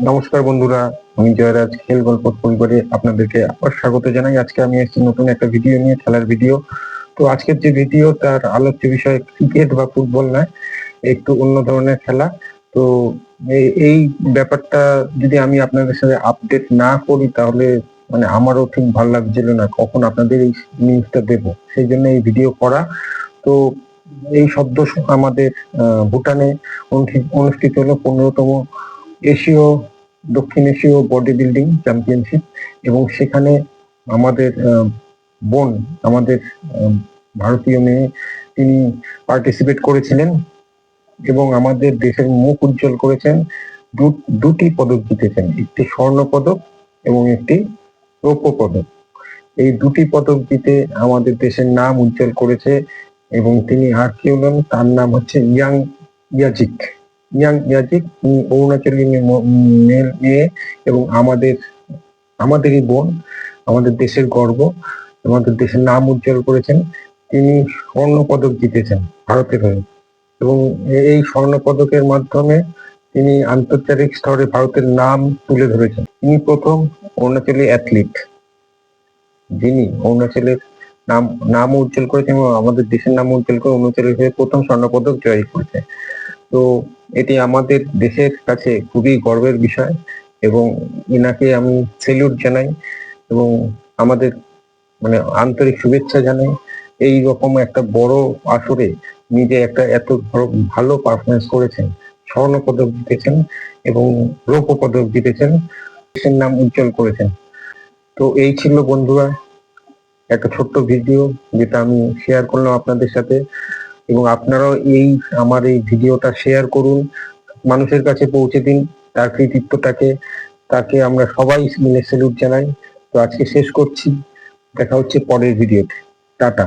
নমস্কার বন্ধুরা, আমি জয়রাজ খেল গল্প পরিবারে আপনাদেরকে আবার স্বাগত জানাই। আজকে আমি এসেছি নতুন একটা ভিডিও নিয়ে, খেলার ভিডিও। তো আজকের যে ভিডিও, তার আলোচ্য বিষয় ক্রিকেট বা ফুটবল নয়, একটু অন্য ধরনের খেলা। তো এই ব্যাপারটা যদি আমি আপনাদের সাথে আপডেট না করি, তাহলে মানে আমারও ঠিক ভালো লাগছিল না কখন আপনাদের এই নিউজটা দেবো, সেই জন্য এই ভিডিও করা। তো এই আমাদের ভুটানে অনুষ্ঠিত হলো 15তম এশীয় দক্ষিণ এশীয় বডি বিল্ডিং চ্যাম্পিয়নশিপ, এবং সেখানে আমাদের বোন, আমাদের ভারতীয় মেয়ে, তিনি পার্টিসিপেট করেছিলেন এবং আমাদের দেশের মুখ উজ্জ্বল করেছেন। দুটি পদক জিতেছেন, একটি স্বর্ণ পদক এবং একটি রৌপ্য পদক। এই দুটি পদক জিতে আমাদের দেশের নাম উজ্জ্বল করেছে। এবং তিনি আর কেউ নন, তার নাম হচ্ছে ইয়াজিক। তিনি অরুণাচলী মেয়ে এবং আমাদেরই বোন, আমাদের দেশের গর্ব, আমাদের দেশের নাম উজ্জ্বল করেছেন। তিনি স্বর্ণ পদক জিতেছেন ভারতের হয়ে, এবং এই স্বর্ণ পদকের মাধ্যমে তিনি আন্তর্জাতিক স্তরে ভারতের নাম তুলে ধরেছেন। তিনি প্রথম অরুণাচলী অ্যাথলিট যিনি অরুণাচলের নাম উজ্জ্বল করেছেন এবং আমাদের দেশের নাম উজ্জ্বল করে অরুণাচলের হয়ে প্রথম স্বর্ণ পদক জয় করেছে। তো এটি আমাদের দেশের কাছে খুবই গর্বের বিষয়, এবং এনাকে আমি সেলিউট জানাই এবং আমাদের মানে আন্তরিক শুভেচ্ছা জানাই। এই রকম একটা বড় আসরে নিজে একটা এত ভালো পারফরমেন্স করেছেন, স্বর্ণ পদক জিতেছেন এবং রৌপ্য পদক জিতেছেন, দেশের নাম উজ্জ্বল করেছেন। তো এই ছিল বন্ধুরা একটা ছোট্ট ভিডিও, যেটা আমি শেয়ার করলাম আপনাদের সাথে। এবং আপনারাও আমার এই ভিডিওটা শেয়ার করুন, মানুষের কাছে পৌঁছে দিন তার কৃতিত্বটাকে। তাকে আমরা সবাই মিলে স্যালুট জানাই। তো আজকে শেষ করছি, দেখা হচ্ছে পরের ভিডিওতে। টাটা।